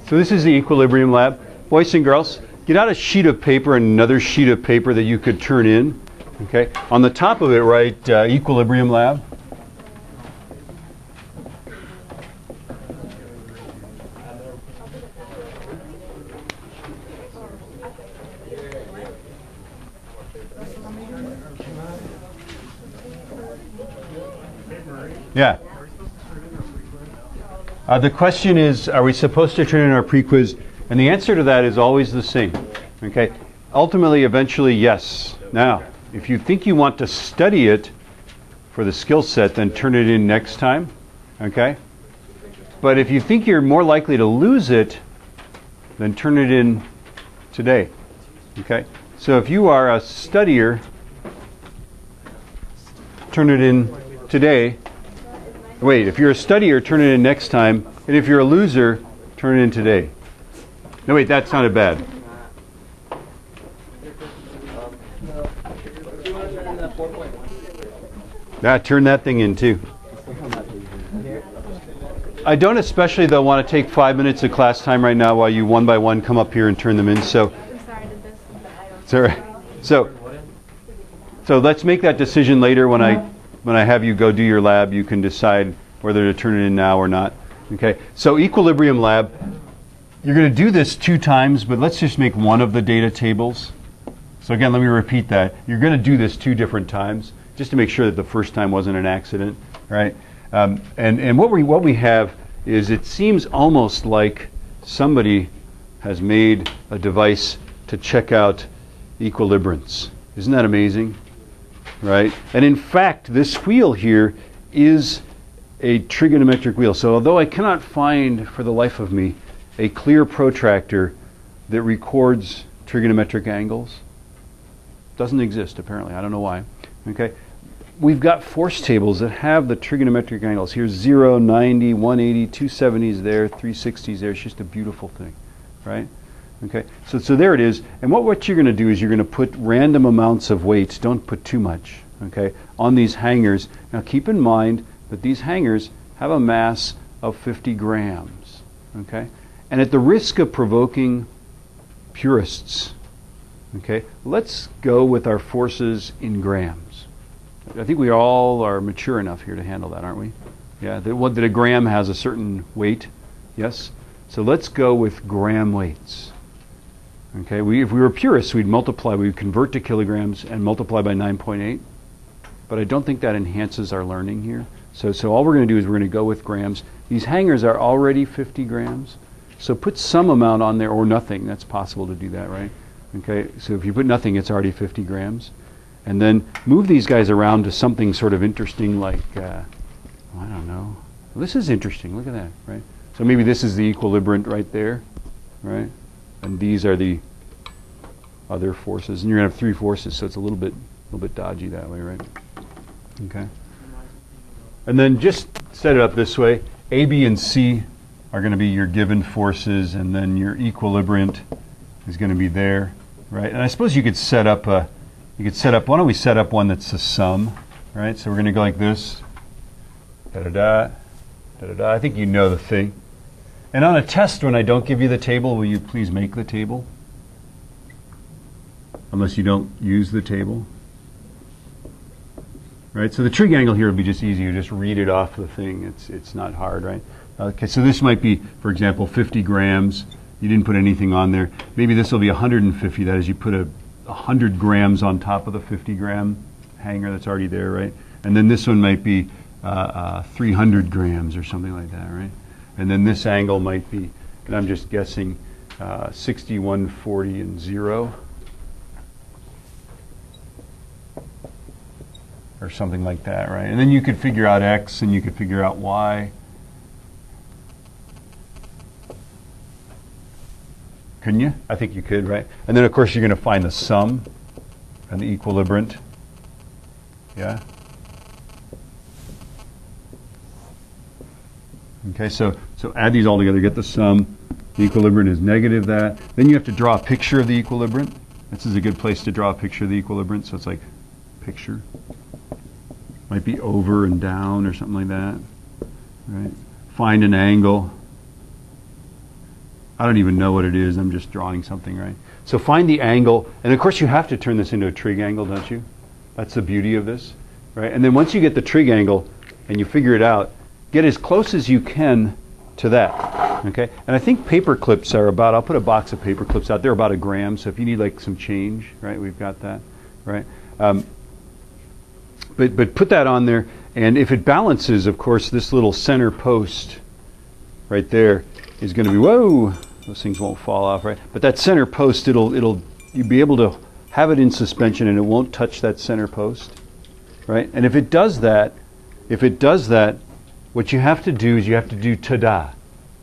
So this is the equilibrium lab. Boys and girls, get out a sheet of paper and another sheet of paper that you could turn in. Okay. On the top of it, write equilibrium lab. Yeah. The question is, are we supposed to turn in our pre-quiz? And the answer to that is always the same. Okay. Ultimately, eventually, yes. Now, if you think you want to study it for the skill set, then turn it in next time. Okay. But if you think you're more likely to lose it, then turn it in today. Okay. So if you are a studier, turn it in today. Wait, if you're a studier, turn it in next time. And if you're a loser, turn it in today. No, wait, that sounded bad. Turn that thing in too. I don't especially, though, want to take 5 minutes of class time right now while you one by one come up here and turn them in. So, so let's make that decision later when I have you go do your lab. You can decide whether to turn it in now or not. Okay. So equilibrium lab. You're going to do this 2 times, but let's just make one of the data tables. So again, let me repeat that. You're going to do this 2 different times, just to make sure that the first time wasn't an accident, right? And what we have is, it seems almost like somebody has made a device to check out equilibrants. Isn't that amazing? Right? And in fact, this wheel here is a trigonometric wheel. So although I cannot find for the life of me a clear protractor that records trigonometric angles, doesn't exist apparently. I don't know why. Okay. We've got force tables that have the trigonometric angles. Here's 0, 90, 180, 270s there, 360s there. It's just a beautiful thing, right? Okay, so there it is. And what you're going to do is you're going to put random amounts of weights, don't put too much, okay, on these hangers. Now keep in mind that these hangers have a mass of 50 grams, okay? And at the risk of provoking purists, okay, let's go with our forces in grams. I think we all are mature enough here to handle that, aren't we? Yeah, that a gram has a certain weight, yes? So let's go with gram weights. Okay, if we were purists, we'd convert to kilograms and multiply by 9.8. But I don't think that enhances our learning here. So all we're going to do is we're going to go with grams. These hangers are already 50 grams. So put some amount on there, or nothing. That's possible to do that, right? Okay, so if you put nothing, it's already 50 grams. And then move these guys around to something sort of interesting like, I don't know. Well, this is interesting. Look at that, right? So maybe this is the equilibrant right there, right? And these are the other forces. And you're going to have 3 forces, so it's a little bit dodgy that way, right? Okay. And then just set it up this way. A, B, and C are going to be your given forces, and then your equilibrant is going to be there, right? And I suppose you could set up why don't we set up one that's a sum, right? So we're going to go like this. Da-da-da, da-da-da. I think you know the thing. And on a test, when I don't give you the table, will you please make the table? Unless you don't use the table. Right? So the trig angle here would be just easy. You just read it off the thing. It's not hard, right? Okay, so this might be, for example, 50 grams. You didn't put anything on there. Maybe this will be 150. That is, you put 100 grams on top of the 50 gram hanger that's already there, right? And then this one might be 300 grams or something like that, right? And then this angle might be, and I'm just guessing, 61, 40, and 0. Or something like that, right? And then you could figure out x and you could figure out y. Couldn't you? I think you could, right? And then, of course, you're going to find the sum and the equilibrant. Yeah? Okay, so add these all together, get the sum. The equilibrant is negative that. Then you have to draw a picture of the equilibrant. This is a good place to draw a picture of the equilibrant, so it's like picture. Might be over and down or something like that. Right? Find an angle. I don't even know what it is. I'm just drawing something, right? So find the angle. And of course you have to turn this into a trig angle, don't you? That's the beauty of this, right? And then once you get the trig angle and you figure it out, get as close as you can to that, okay? And I think paper clips are about, I'll put a box of paper clips out. They're about 1 gram, so if you need like some change, right, we've got that, right? But put that on there, and if it balances, of course, this little center post right there is going to be, whoa, those things won't fall off, right? But that center post, you'll be able to have it in suspension and it won't touch that center post, right? And if it does that, what you have to do is you have to do ta-da,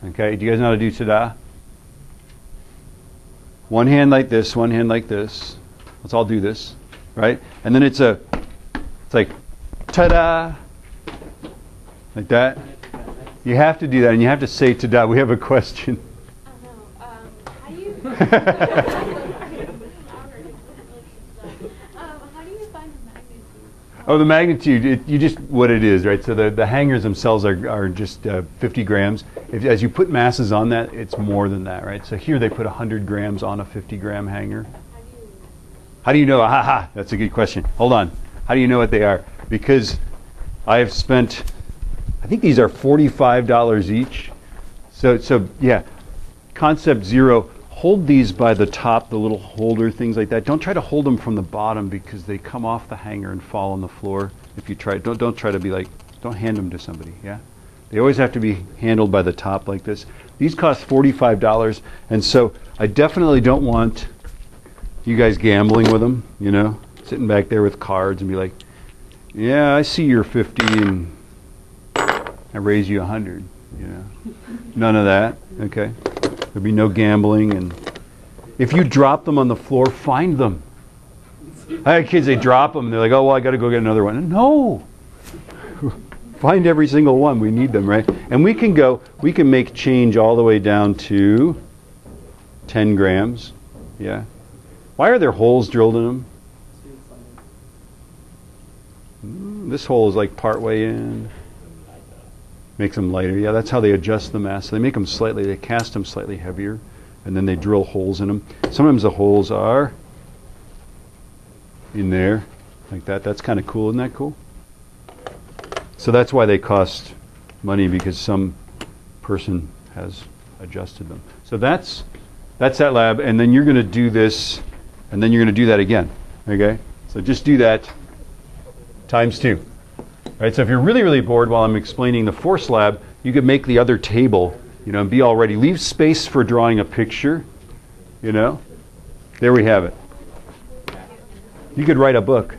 okay? Do you guys know how to do ta-da? One hand like this, one hand like this. Let's all do this, right? And then it's like ta-da, like that. You have to do that, and you have to say ta-da. We have a question. How do you find the magnitude? Oh, the magnitude, you just what it is, right? So the hangers themselves are just 50 grams. As you put masses on that, it's more than that, right? So here they put 100 grams on a 50-gram hanger. How do you know? Ha, that's a good question. Hold on. How do you know what they are? Because I have spent, I think these are $45 each. So yeah, concept 0, hold these by the top, the little holder, things like that. Don't try to hold them from the bottom because they come off the hanger and fall on the floor. If you try, don't try to be like, don't hand them to somebody, yeah? They always have to be handled by the top like this. These cost $45, and so I definitely don't want you guys gambling with them, you know, sitting back there with cards and be like, yeah, I see you're 50 and I raise you 100, you know. None of that, okay? There'll be no gambling, and if you drop them on the floor, find them. I had kids, they drop them, and they're like, oh, well, I got to go get another one. No! Find every single one. We need them, right? And we can make change all the way down to 10 grams, yeah. Why are there holes drilled in them? This hole is like part way in. Makes them lighter. Yeah, that's how they adjust the mass. So they make them they cast them slightly heavier, and then they drill holes in them. Sometimes the holes are in there, like that. That's kind of cool. Isn't that cool? So that's why they cost money, because some person has adjusted them. So that's that lab, and then you're going to do this, and then you're going to do that again. Okay? So just do that times 2. Right, so if you're really, really bored while I'm explaining the force lab, you could make the other table, you know, and be all ready. Leave space for drawing a picture, you know. There we have it. You could write a book.